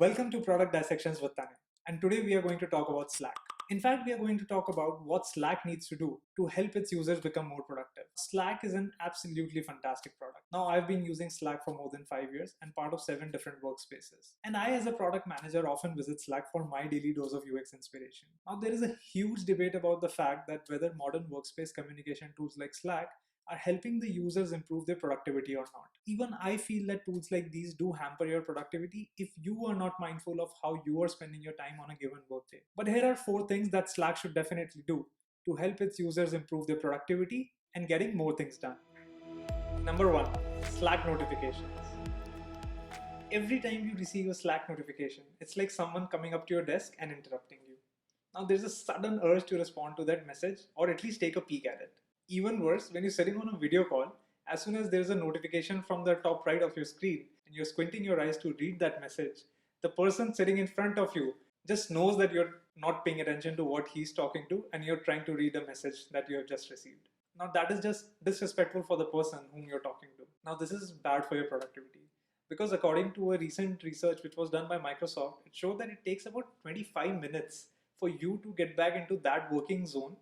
Welcome to Product Dissections with Tanay. And today we are going to talk about Slack. In fact, we are going to talk about what Slack needs to do to help its users become more productive. Slack is an absolutely fantastic product. Now, I've been using Slack for more than 5 years and part of 7 different workspaces. And I, as a product manager, often visit Slack for my daily dose of UX inspiration. Now, there is a huge debate about the fact that whether modern workspace communication tools like Slack are helping the users improve their productivity or not. Even I feel that tools like these do hamper your productivity if you are not mindful of how you are spending your time on a given workday. But here are 4 things that Slack should definitely do to help its users improve their productivity and getting more things done. Number 1, Slack notifications. Every time you receive a Slack notification, it's like someone coming up to your desk and interrupting you. Now there's a sudden urge to respond to that message or at least take a peek at it. Even worse, when you're sitting on a video call, as soon as there's a notification from the top right of your screen and you're squinting your eyes to read that message, the person sitting in front of you just knows that you're not paying attention to what he's talking to and you're trying to read the message that you have just received. Now that is just disrespectful for the person whom you're talking to. Now this is bad for your productivity because according to a recent research which was done by Microsoft, it showed that it takes about 25 minutes for you to get back into that working zone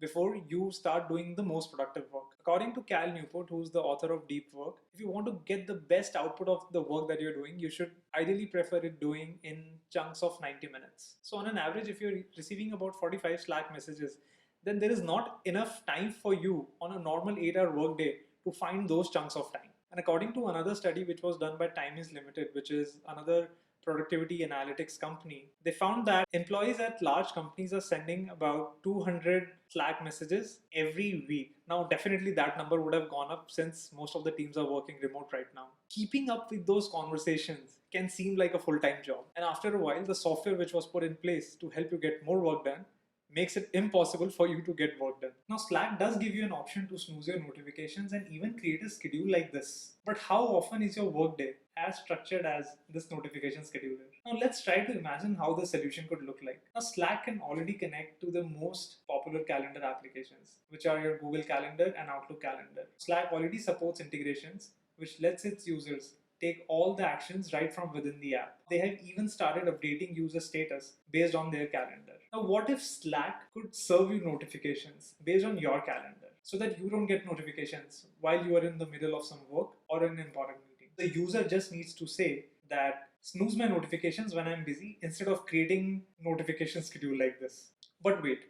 before you start doing the most productive work. According to Cal Newport, who's the author of Deep Work, if you want to get the best output of the work that you're doing, you should ideally prefer it doing in chunks of 90 minutes. So on an average, if you're receiving about 45 Slack messages, then there is not enough time for you on a normal 8-hour workday to find those chunks of time. And according to another study which was done by Time is Limited, which is another productivity analytics company, they found that employees at large companies are sending about 200 Slack messages every week. Now, definitely that number would have gone up since most of the teams are working remote right now. Keeping up with those conversations can seem like a full-time job. And after a while, the software which was put in place to help you get more work done makes it impossible for you to get work done. Now, Slack does give you an option to snooze your notifications and even create a schedule like this. But how often is your workday as structured as this notification scheduler? Now, let's try to imagine how the solution could look like. Now, Slack can already connect to the most popular calendar applications, which are your Google Calendar and Outlook Calendar. Slack already supports integrations, which lets its users take all the actions right from within the app. They have even started updating user status based on their calendar. Now, what if Slack could serve you notifications based on your calendar so that you don't get notifications while you are in the middle of some work or an important meeting? The user just needs to say that snooze my notifications when I'm busy instead of creating notification schedule like this. But wait,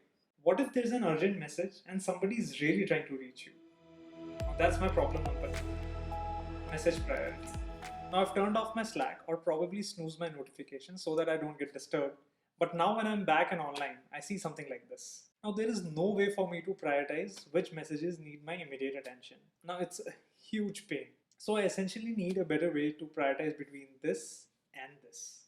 what if there's an urgent message and somebody is really trying to reach you? Now, that's my problem number 2. Message priority. Now I've turned off my Slack or probably snoozed my notifications so that I don't get disturbed. But now when I'm back and online, I see something like this. Now there is no way for me to prioritize which messages need my immediate attention. Now it's a huge pain. So I essentially need a better way to prioritize between this and this.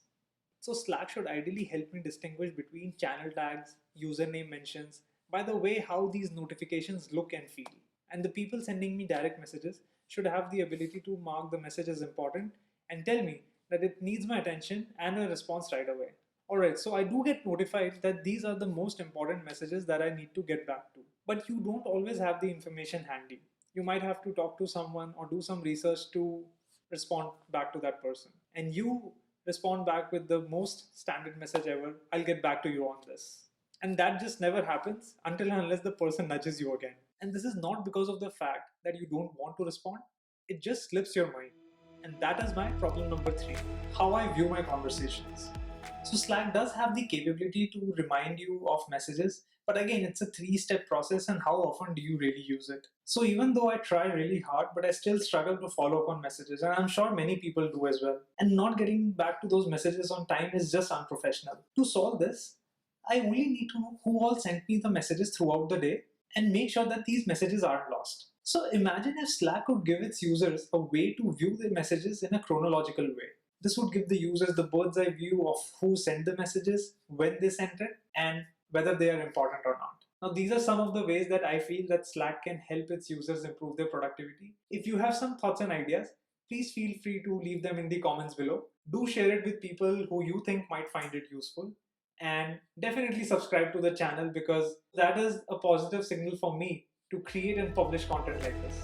So Slack should ideally help me distinguish between channel tags, username mentions, by the way how these notifications look and feel. And the people sending me direct messages should have the ability to mark the message as important and tell me that it needs my attention and a response right away. Alright, so I do get notified that these are the most important messages that I need to get back to. But you don't always have the information handy. You might have to talk to someone or do some research to respond back to that person. And you respond back with the most standard message ever, I'll get back to you on this. And that just never happens until and unless the person nudges you again. And this is not because of the fact that you don't want to respond, it just slips your mind. And that is my problem number 3, how I view my conversations. So Slack does have the capability to remind you of messages, but again, it's a 3-step process and how often do you really use it? So even though I try really hard, but I still struggle to follow up on messages, and I'm sure many people do as well. And not getting back to those messages on time is just unprofessional. To solve this, I only need to know who all sent me the messages throughout the day and make sure that these messages aren't lost. So imagine if Slack could give its users a way to view their messages in a chronological way. This would give the users the bird's eye view of who sent the messages, when they sent it, and whether they are important or not. Now, these are some of the ways that I feel that Slack can help its users improve their productivity. If you have some thoughts and ideas, please feel free to leave them in the comments below. Do share it with people who you think might find it useful. And definitely subscribe to the channel because that is a positive signal for me to create and publish content like this.